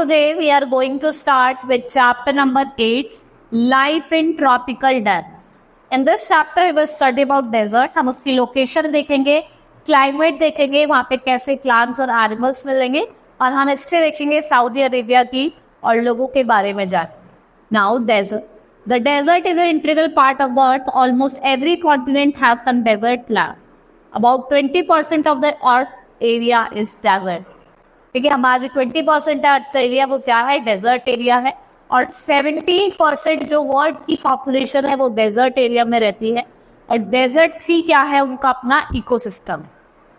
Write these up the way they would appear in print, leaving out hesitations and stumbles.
today we are going to start with chapter number 8, Life in Tropical Desert. In this chapter we will study about desert. हम उसकी location देखेंगे, climate देखेंगे, वहाँ पे कैसे plants और animals मिलेंगे, और हम हिस्ट्री देखेंगे सऊदी अरेबिया की और लोगों के बारे में जानेंगे. Now desert. The desert is an integral part of the earth. Almost every continent has some desert land. About 20% of the earth area is desert. ठीक है, हमारी 20% अर्थ एरिया वो क्या है, डेजर्ट एरिया है, और 70% जो वर्ल्ड की पॉपुलेशन है वो डेजर्ट एरिया में रहती है. और डेजर्ट ही क्या है, उनका अपना ecosystem.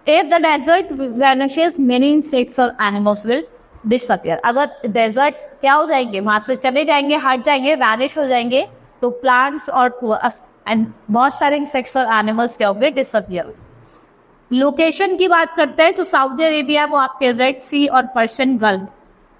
If the desert vanishes many insects और एनिमल्स विल डिसअपियर. अगर डेजर्ट क्या हो जाएंगे, वहाँ से चले जाएंगे, हट जाएंगे, वैनिश हो जाएंगे, तो प्लांट्स और बहुत सारे इंसेक्ट्स और एनिमल्स क्या होंगे, डिसअपियर. लोकेशन की बात करते हैं तो सऊदी अरेबिया वो आपके रेड सी और Persian gulf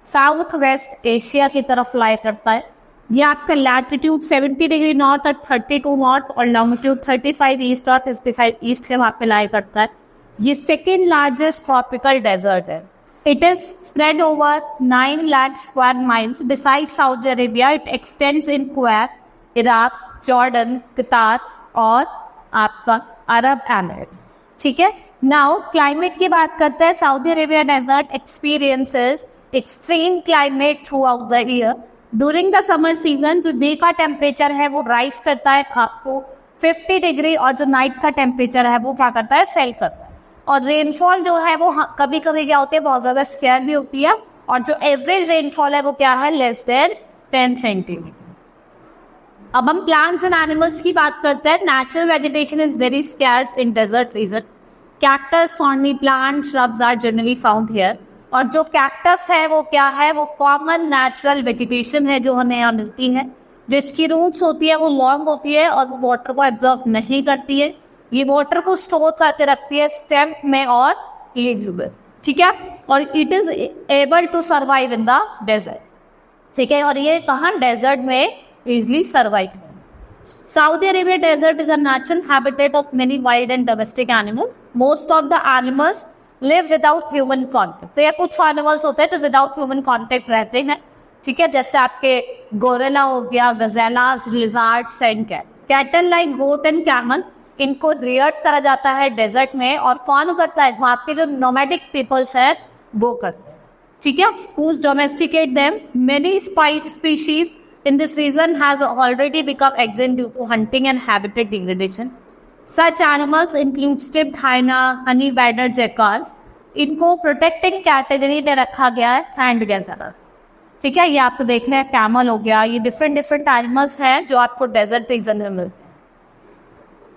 south west Asia की तरफ लाई करता है. ये आपका लैटिट्यूड 70 डिग्री नॉर्थ और 32 नॉर्थ और लॉन्गिट्यूड 35 ईस्ट और 55 ईस्ट से वहाँ पे लाई करता है. ये सेकेंड लार्जेस्ट ट्रॉपिकल डेजर्ट है. It is spread over 9 lakh square miles. Beside Saudi Arabia it extends in Kuwait, Iraq, Jordan, कतार और आपका अरब एमिरेट्स. ठीक है. नाउ क्लाइमेट की बात करते हैं. Saudi Arabia desert experiences extreme climate throughout the year. During the summer season जो डे का टेम्परेचर है वो राइज करता है आपको 50 डिग्री, और जो नाइट का टेम्परेचर है वो क्या करता है, फेल करता है. और रेनफॉल जो है वो कभी कभी क्या होती है, बहुत ज़्यादा स्केयर भी होती है, और जो एवरेज रेनफॉल है वो क्या है, लेस देन 10 सेंटीमीटर. अब हम प्लांट्स एंड एनिमल्स की बात करते हैं. Natural vegetation is very scarce in desert region. Cactus, thorny plant, shrubs are generally found here. और जो कैक्टस है वो क्या है, वो कॉमन नेचुरल वेजिटेशन है जो हमें यहाँ मिलती है, जिसकी रूट्स होती है वो लॉन्ग होती है और वो वाटर को एब्जॉर्ब नहीं करती है. ये वाटर को स्टोर करके रखती है स्टेम में और लीव्स में. ठीक है. और it is able to survive in the desert. ठीक है. और ये कहाँ, डेजर्ट में easily survive. Saudi Arabia desert is a natural habitat of many wild and domestic animals. Most of the animals live without human contact. तो ये कुछ animals होते हैं तो without human contact रहते हैं. ठीक है. जैसे आपके गोरेला हो गया, gazelles, lizard, sand cat. Cattle like goat and camel, इनको रियर्ड करा जाता है डेजर्ट में. और कौन करता है, वहाँ के जो नोमैडिक पीपल्स हैं वो करते हैं. ठीक है. Who's domesticate them? Many species in this region has already become extinct due to hunting and habitat degradation. Such animals include striped hyena, honey badger, jackals. इनको प्रोटेक्टिंग कैटेगरी में रखा गया है सैंड गैजर. ठीक है. ये आपको देखना है, कैमल हो गया, ये डिफरेंट एनिमल्स हैं जो आपको डेजर्ट रीजन में मिलते हैं.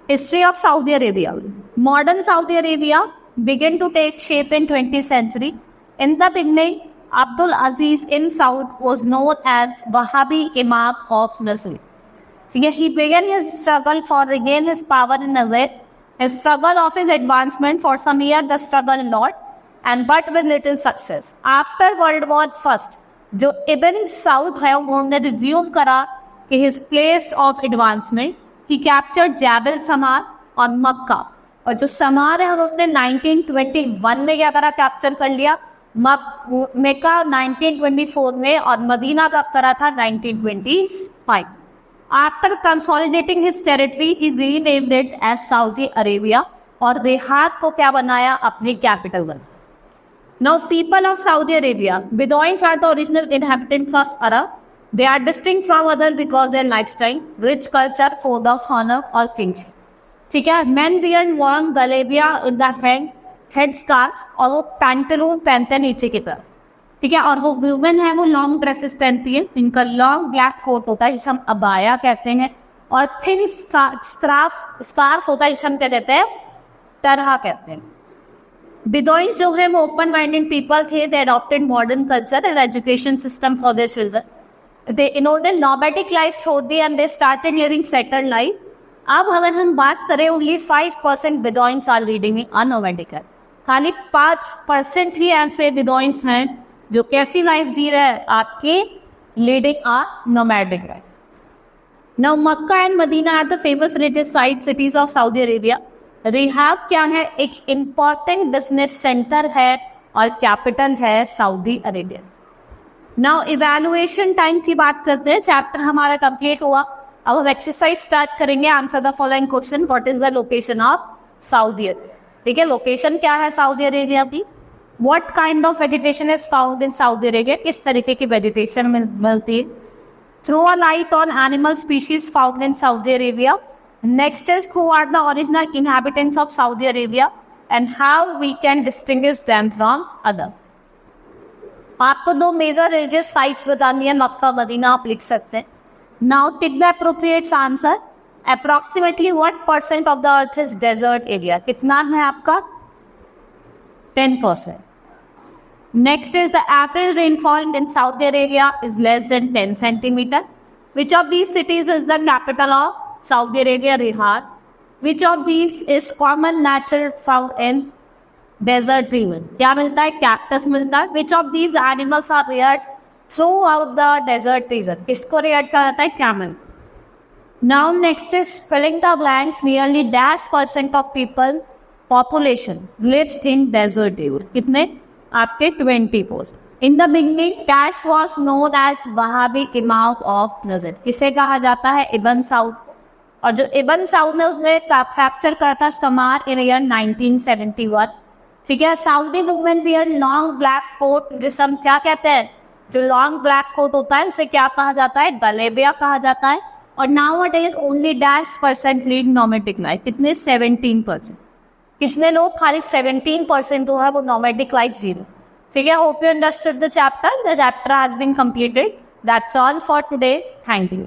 History of Saudi Arabia. Modern Saudi Arabia began to take shape in 20th century. In the beginning, Abdul Aziz in Saud was known as Wahhabi Imam of Nasr. He began his struggle for regain his power in Nasr. His struggle of his advancement for some years, the struggle not, and but with little success. After World War I, जो Ibn Saud है उन्होंने resume करा कि his place of advancement, he captured Jabal Samar और मक्का. और जो समार है उन्होंने 1921 में क्या करा, कैप्चर कर लिया. मक्का 1924 में, और मदीना कब करा था, 1925. After consolidating his territory he renamed it as Saudi Arabia, और रियाद को क्या बनाया, अपनी कैपिटल बनाया. Now people of Saudi Arabia, Bedouins are the original inhabitants of Arab. They are distinct from other because their lifestyle, rich culture, code of honour और kingship. ठीक है. Man wear long गलेबिया in the hand, head scarf, और वो pantaloon पहनते हैं नीचे की तरफ. ठीक है. और वो वुमेन है वो लॉन्ग ड्रेसेस पहनती है. इनका लॉन्ग ब्लैक कोट होता है जिसे हम अबाया कहते हैं, और थिन स्कार्फ होता है जिसे हम क्या कहते हैं, तरहा कहते हैं. बेदुइन्स जो है वो ओपन माइंडेड पीपल थे. They adopted modern culture and education system for their children. They इन्होंने नोमैडिक लाइफ छोड़ दी and they started living settled life. अब अगर हम बात करें, only 5% Bedouins are leading a nomadic life. खाली 5% ही ऐसे बेदुइन्स हैं जो कैसी लाइफ जी रहे हैं, आपकी leading a nomadic life. Now Mecca and Medina are the famous religious site cities of Saudi Arabia. Riyadh क्या है, एक इम्पॉर्टेंट बिजनेस सेंटर है और कैपिटल है Saudi Arabia. Now evaluation time की बात करते हैं. चैप्टर हमारा कंप्लीट हुआ. अब हम एक्सरसाइज स्टार्ट करेंगे. Answer the following question. What is the location of Saudi Arabia? ठीक है, लोकेशन क्या है सऊदी अरेबिया की. What kind of vegetation is found in Saudi Arabia? किस तरीके की वेजिटेशन मिलती है. Throw a light on animal species found in Saudi Arabia. Next is who are the original inhabitants of Saudi Arabia and how we can distinguish them from other. आपको दो major religious sites बतानी है, Mecca Medina आप लिख सकते हैं. Now tick the appropriate answer. Approximately what percent of the earth is desert area? कितना है आपका? 10%. Next is the average rainfall in Saudi Arabia is less than 10 centimetre. Which of these cities is the capital of Saudi Arabia? Riyadh. Which of these is common natural found in desert region? क्या मिलता है? Cactus मिलता है. Which of these animals are reared throughout the desert region? किसको reared कहा जाता है? Camel. Now next is filling the blanks. Nearly -% of people population lives in desert area. कितने? आपके 20%. In the beginning cash was known as Wahhabi imam of Najd. किसे कहा जाता है? Ibn Saud. और जो इबन साउद ने उसने कैप्चर करा था समार इन ईयर 1971. ठीक है. Saudi movement wear long black coat, जिसे हम क्या कहते हैं, जो लॉन्ग ब्लैक कोट होता है उसे क्या कहा जाता है? गलेबिया कहा जाता है. और now it is only -% lead nomadic life. कितने? 17%. कितने लोग? खाली 17% जो है वो नोमैडिक लाइफ जीरो. ठीक है. Hope you understood the chapter. The chapter has been completed. That's all for today. Thank you.